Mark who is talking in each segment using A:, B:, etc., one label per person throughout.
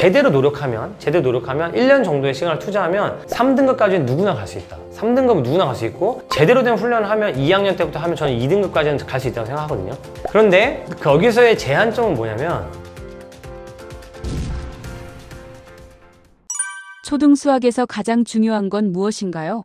A: 제대로 노력하면 1년 정도의 시간을 투자하면 3등급까지는 누구나 갈 수 있다. 3등급은 누구나 갈 수 있고 제대로 된 훈련을 하면 2학년 때부터 하면 저는 2등급까지는 갈 수 있다고 생각하거든요. 그런데 거기서의 제한점은 뭐냐면
B: 초등 수학에서 가장 중요한 건 무엇인가요?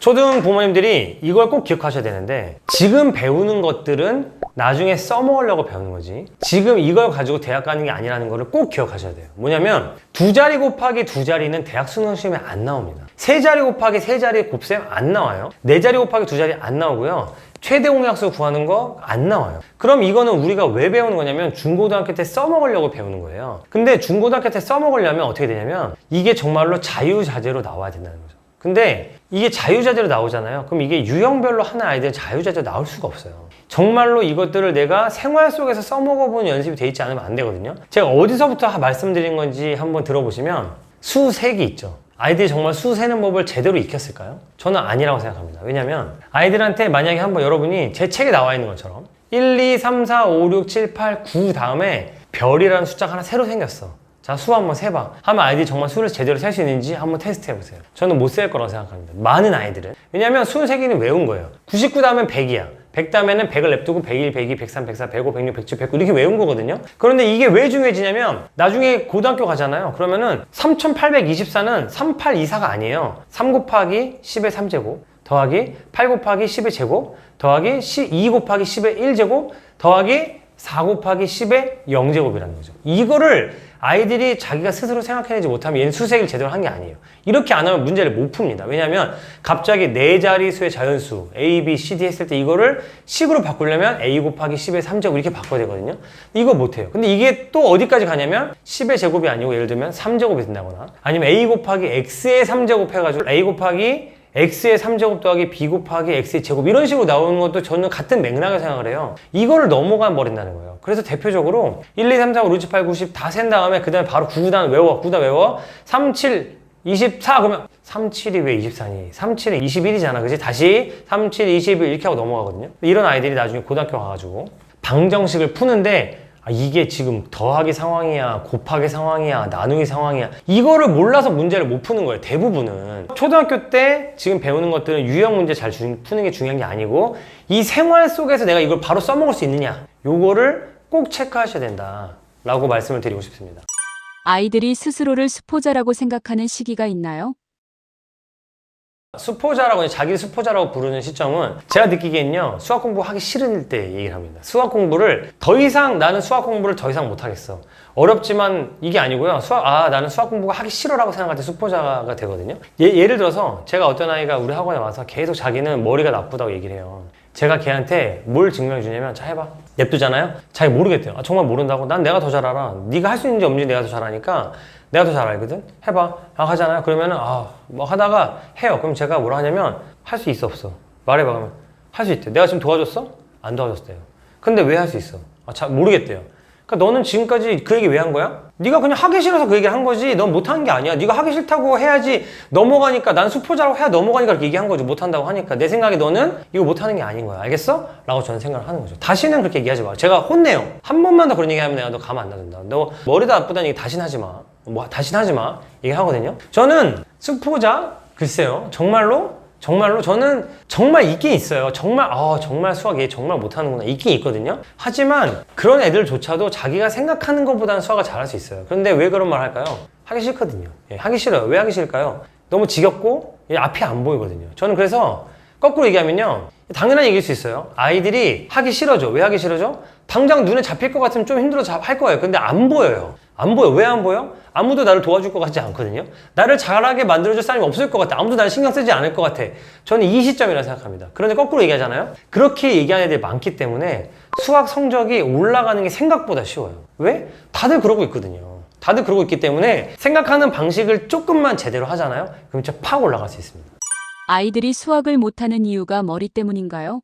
A: 초등 부모님들이 이걸 꼭 기억하셔야 되는데 지금 배우는 것들은 나중에 써먹으려고 배우는 거지 지금 이걸 가지고 대학 가는 게 아니라는 거를 꼭 기억하셔야 돼요. 뭐냐면 두 자리 곱하기 두 자리는 대학 수능 시험에 안 나옵니다. 세 자리 곱하기 세 자리 곱셈 안 나와요. 네 자리 곱하기 두 자리 안 나오고요. 최대 공약수 구하는 거 안 나와요. 그럼 이거는 우리가 왜 배우는 거냐면 중고등학교 때 써먹으려고 배우는 거예요. 근데 중고등학교 때 써먹으려면 어떻게 되냐면 이게 정말로 자유자재로 나와야 된다는 거죠. 근데 이게 자유자재로 나오잖아요. 그럼 이게 유형별로 하는 아이들은 자유자재로 나올 수가 없어요. 정말로 이것들을 내가 생활 속에서 써먹어보는 연습이 돼 있지 않으면 안 되거든요. 제가 어디서부터 말씀드린 건지 한번 들어보시면 수세기 있죠. 아이들이 정말 수 세는 법을 제대로 익혔을까요? 저는 아니라고 생각합니다. 왜냐면 아이들한테 만약에 한번 여러분이 제 책에 나와 있는 것처럼 1, 2, 3, 4, 5, 6, 7, 8, 9 다음에 별이라는 숫자가 하나 새로 생겼어. 자, 수 한번 세봐 하면 아이들이 정말 수를 제대로 셀 수 있는지 한번 테스트 해보세요. 저는 못 셀 거라고 생각합니다. 많은 아이들은. 왜냐면 수 세기는 외운 거예요. 99 다음엔 100이야 100 다음에는 100을 냅두고 101, 102, 103, 104, 105, 106, 107, 109 이렇게 외운 거거든요. 그런데 이게 왜 중요해지냐면 나중에 고등학교 가잖아요. 그러면은 3824는 3824가 아니에요. 3 곱하기 10의 3제곱 더하기 8 곱하기 10의 제곱 더하기 2 곱하기 10의 1제곱 더하기 4 곱하기 10의 0제곱이라는 거죠. 이거를 아이들이 자기가 스스로 생각해내지 못하면 얘는 수색을 제대로 한 게 아니에요. 이렇게 안 하면 문제를 못 풉니다. 왜냐하면 갑자기 네 자릿수의 자연수 A, B, C, D 했을 때 이거를 10으로 바꾸려면 A 곱하기 10의 3제곱 이렇게 바꿔야 되거든요. 이거 못해요. 근데 이게 또 어디까지 가냐면 10의 제곱이 아니고 예를 들면 3제곱이 된다거나 아니면 A 곱하기 X의 3제곱 해가지고 A 곱하기 X의 3제곱 더하기 B 곱하기 X의 제곱 이런 식으로 나오는 것도 저는 같은 맥락을 생각을 해요. 이거를 넘어가 버린다는 거예요. 그래서 대표적으로 1, 2, 3, 4, 5, 6, 7, 8, 90 다 센 다음에 그 다음에 바로 9단 외워 9단 외워 3, 7, 24 그러면 3, 7이 왜 24니? 3, 7이 21이잖아 그지? 다시 3, 7, 21 이렇게 하고 넘어가거든요. 이런 아이들이 나중에 고등학교 가가지고 방정식을 푸는데 이게 지금 더하기 상황이야 곱하기 상황이야 나누기 상황이야 이거를 몰라서 문제를 못 푸는 거예요. 대부분은 초등학교 때 지금 배우는 것들은 유형 문제 잘 푸는 게 중요한 게 아니고 이 생활 속에서 내가 이걸 바로 써먹을 수 있느냐 요거를 꼭 체크하셔야 된다 라고 말씀을 드리고 싶습니다.
B: 아이들이 스스로를 수포자라고 생각하는 시기가 있나요?
A: 수포자라고 자기를 수포자라고 부르는 시점은 제가 느끼기엔요 수학 공부하기 싫을 때 얘기를 합니다. 수학 공부를 더 이상 나는 수학 공부를 더 이상 못하겠어 어렵지만 이게 아니고요 나는 수학 공부가 하기 싫어라고 생각할 때 수포자가 되거든요. 예를 들어서 제가 어떤 아이가 우리 학원에 와서 계속 자기는 머리가 나쁘다고 얘기를 해요. 제가 걔한테 뭘 증명해 주냐면 자 해봐 냅두잖아요. 자기 모르겠대요. 정말 모른다고? 난 내가 더 잘 알아. 네가 할 수 있는지 없는지 내가 더 잘 아니까 내가 더 잘 알거든? 해봐. 하잖아요. 그러면은, 뭐 하다가 해요. 그럼 제가 뭐라 하냐면, 할 수 있어, 없어? 말해봐. 그러면, 할 수 있대. 내가 지금 도와줬어? 안 도와줬대요. 근데 왜 할 수 있어? 모르겠대요. 그러니까 너는 지금까지 그 얘기 왜 한 거야? 네가 그냥 하기 싫어서 그 얘기를 한 거지. 넌 못하는 게 아니야. 네가 하기 싫다고 해야지 넘어가니까 난 수포자라고 해야 넘어가니까 그렇게 얘기한 거지. 못한다고 하니까. 내 생각에 너는 이거 못하는 게 아닌 거야. 알겠어? 라고 저는 생각을 하는 거죠. 다시는 그렇게 얘기하지 마. 제가 혼내요. 한 번만 더 그런 얘기하면 내가 너 가만 안 놔둔다. 너 머리가 나쁘다는 얘기 다시는 하지 마. 다시는 하지 마. 얘기하거든요. 저는 수포자? 글쎄요. 정말로 저는 정말 있긴 있어요. 정말 수학 얘 정말 못하는구나. 있긴 있거든요. 하지만 그런 애들조차도 자기가 생각하는 것보다는 수학을 잘할 수 있어요. 그런데 왜 그런 말 할까요? 하기 싫거든요. 하기 싫어요. 왜 하기 싫을까요? 너무 지겹고 앞이 안 보이거든요. 저는 그래서 거꾸로 얘기하면요. 당연한 얘기일 수 있어요. 아이들이 하기 싫어져. 왜 하기 싫어져? 당장 눈에 잡힐 것 같으면 좀 힘들어서 할 거예요. 근데 안 보여요. 안 보여. 왜 안 보여? 아무도 나를 도와줄 것 같지 않거든요. 나를 잘하게 만들어줄 사람이 없을 것 같아. 아무도 나를 신경 쓰지 않을 것 같아. 저는 이 시점이라 생각합니다. 그런데 거꾸로 얘기하잖아요. 그렇게 얘기하는 애들이 많기 때문에 수학 성적이 올라가는 게 생각보다 쉬워요. 왜? 다들 그러고 있거든요. 다들 그러고 있기 때문에 생각하는 방식을 조금만 제대로 하잖아요. 그럼 진짜 팍 올라갈 수 있습니다.
B: 아이들이 수학을 못하는 이유가 머리 때문인가요?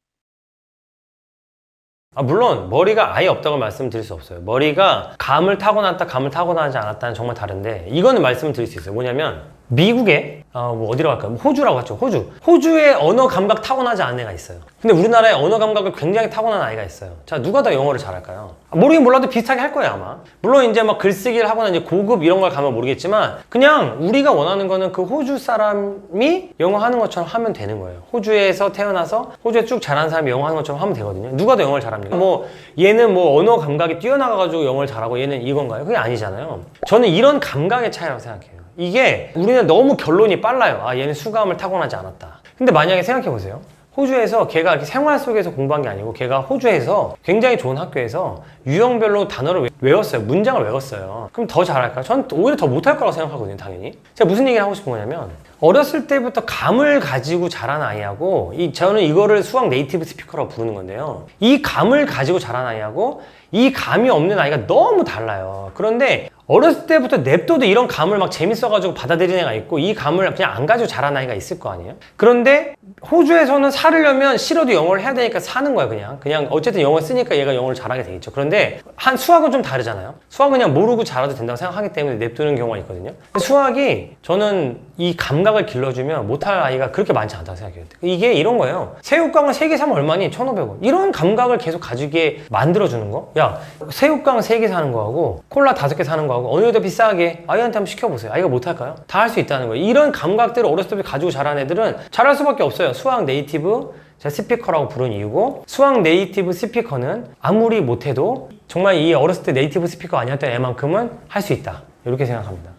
A: 물론 머리가 아예 없다고 말씀드릴 수 없어요. 머리가 감을 타고났다 감을 타고나지 않았다는 정말 다른데 이거는 말씀을 드릴 수 있어요. 뭐냐면 미국에 뭐 어디로 갈까요? 뭐 호주라고 하죠. 호주에 언어 감각 타고나지 않은 애가 있어요. 근데 우리나라에 언어 감각을 굉장히 타고난 아이가 있어요. 자, 누가 더 영어를 잘할까요? 모르긴 몰라도 비슷하게 할 거예요, 아마. 물론 이제 막 글쓰기를 하거나 이제 고급 이런 걸 가면 모르겠지만 그냥 우리가 원하는 거는 그 호주 사람이 영어 하는 것처럼 하면 되는 거예요. 호주에서 태어나서 호주에 쭉 자란 사람이 영어 하는 것처럼 하면 되거든요. 누가 더 영어를 잘합니까? 뭐 얘는 뭐 언어 감각이 뛰어나가지고 영어를 잘하고 얘는 이건가요? 그게 아니잖아요. 저는 이런 감각의 차이라고 생각해요. 이게 우리는 너무 결론이 빨라요. 아, 얘는 수감을 타고나지 않았다. 근데 만약에 생각해보세요. 호주에서 걔가 이렇게 생활 속에서 공부한 게 아니고 걔가 호주에서 굉장히 좋은 학교에서 유형별로 단어를 외웠어요. 문장을 외웠어요. 그럼 더 잘할까요? 전 오히려 더 못할 거라고 생각하거든요, 당연히. 제가 무슨 얘기를 하고 싶은 거냐면 어렸을 때부터 감을 가지고 자란 아이하고 저는 이거를 수학 네이티브 스피커라고 부르는 건데요. 이 감을 가지고 자란 아이하고 이 감이 없는 아이가 너무 달라요. 그런데 어렸을 때부터 냅둬도 이런 감을 막 재밌어가지고 받아들이는 애가 있고 이 감을 그냥 안 가지고 자란 아이가 있을 거 아니에요? 그런데 호주에서는 살으려면 싫어도 영어를 해야 되니까 사는 거야, 그냥 어쨌든 영어 쓰니까 얘가 영어를 잘하게 되겠죠. 그런데 수학은 좀 다르잖아요. 수학은 그냥 모르고 잘해도 된다고 생각하기 때문에 냅두는 경우가 있거든요. 근데 수학이 저는 이 감각을 길러주면 못할 아이가 그렇게 많지 않다고 생각해요. 이게 이런 거예요. 새우깡을 3개 사면 얼마니? 1,500원. 이런 감각을 계속 가지게 만들어주는 거? 야, 새우깡 3개 사는 거하고 콜라 5개 사는 거하고 어느 게 더 비싸게 아이한테 한번 시켜보세요. 아이가 못할까요? 다 할 수 있다는 거예요. 이런 감각들을 어렸을 때부터 가지고 자란 애들은 잘할 수밖에 없어요. 수학 네이티브 스피커라고 부른 이유고, 수학 네이티브 스피커는 아무리 못해도 정말 이 어렸을 때 네이티브 스피커 아니었던 애만큼은 할 수 있다. 이렇게 생각합니다.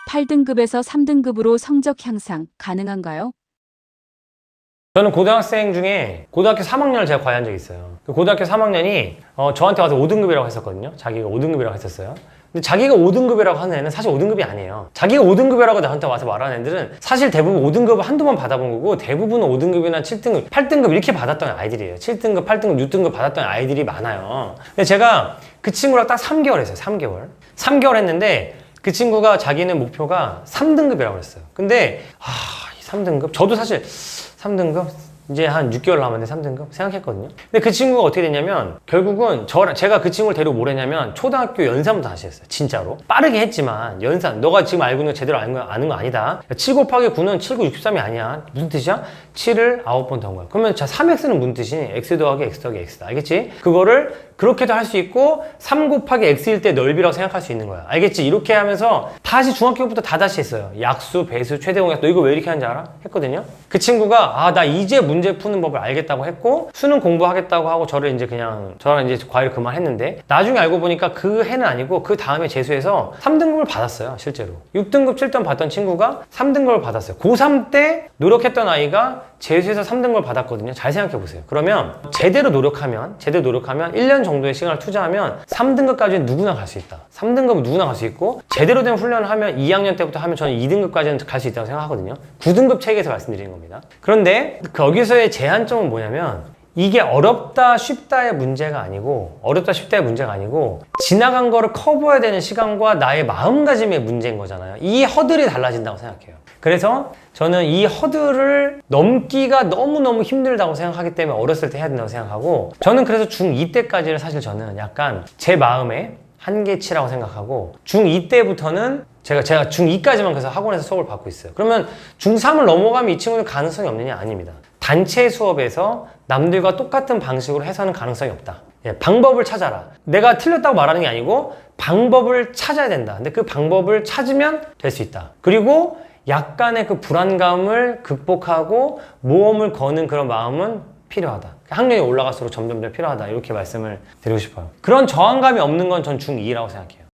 B: 8등급에서 3등급으로 성적 향상 가능한가요?
A: 저는 고등학생 중에 고등학교 3학년을 제가 과외한 적이 있어요. 그 고등학교 3학년이 저한테 와서 5등급이라고 했었거든요. 자기가 5등급이라고 했었어요. 근데 자기가 5등급이라고 하는 애는 사실 5등급이 아니에요. 자기가 5등급이라고 나한테 와서 말하는 애들은 사실 대부분 5등급을 한두 번 받아본 거고, 대부분은 5등급이나 7등급, 8등급 이렇게 받았던 아이들이에요. 7등급, 8등급, 6등급 받았던 아이들이 많아요. 근데 제가 그 친구랑 딱 3개월 했어요. 3개월 했는데 그 친구가 자기는 목표가 3등급이라고 그랬어요. 근데 이 3등급? 저도 사실 3등급? 이제 한 6개월 남았는데 3등급? 생각했거든요. 근데 그 친구가 어떻게 됐냐면 결국은 제가 그 친구를 데리고 뭘 했냐면 초등학교 연산부터 다시 했어요. 진짜로. 빠르게 했지만 연산. 너가 지금 알고 있는 거 제대로 아는 거 아니다. 7 곱하기 9는 7, 9, 63이 아니야. 무슨 뜻이야? 7을 9번 더한 거야. 그러면 자, 3x는 무슨 뜻이니? x 더하기 x 더하기 x다. 알겠지? 그거를 그렇게도 할 수 있고 3 곱하기 x일 때 넓이라고 생각할 수 있는 거야. 알겠지? 이렇게 하면서 다시 중학교부터 다 다시 했어요. 약수, 배수, 최대공약. 너 이거 왜 이렇게 하는지 알아? 했거든요. 그 친구가 나 이제 문제 푸는 법을 알겠다고 했고 수능 공부하겠다고 하고 저랑 이제 과외를 그만했는데, 나중에 알고 보니까 그 해는 아니고 그 다음에 재수해서 3등급을 받았어요. 실제로 6등급, 7등 받던 친구가 3등급을 받았어요. 고3 때 노력했던 아이가 재수해서 3등급을 받았거든요. 잘 생각해 보세요. 그러면 제대로 노력하면 1년 정도의 시간을 투자하면 3등급까지는 누구나 갈 수 있다. 3등급은 누구나 갈 수 있고, 제대로 된 훈련을 하면 2학년 때부터 하면 저는 2등급까지는 갈 수 있다고 생각하거든요. 9등급 체계에서 말씀드리는 겁니다. 그런데 거기서의 제한점은 뭐냐면 이게 어렵다 쉽다의 문제가 아니고 지나간 거를 커버해야 되는 시간과 나의 마음가짐의 문제인 거잖아요. 이 허들이 달라진다고 생각해요. 그래서 저는 이 허들을 넘기가 너무너무 힘들다고 생각하기 때문에 어렸을 때 해야 된다고 생각하고, 저는 그래서 중2 때까지를 사실 저는 약간 제 마음의 한계치라고 생각하고, 중2 때부터는 제가 중2까지만 그래서 학원에서 수업을 받고 있어요. 그러면 중3을 넘어가면 이 친구는 가능성이 없느냐? 아닙니다. 단체 수업에서 남들과 똑같은 방식으로 해서는 가능성이 없다. 방법을 찾아라. 내가 틀렸다고 말하는 게 아니고 방법을 찾아야 된다. 근데 그 방법을 찾으면 될 수 있다. 그리고 약간의 그 불안감을 극복하고 모험을 거는 그런 마음은 필요하다. 학년이 올라갈수록 점점 더 필요하다. 이렇게 말씀을 드리고 싶어요. 그런 저항감이 없는 건 전 중2라고 생각해요.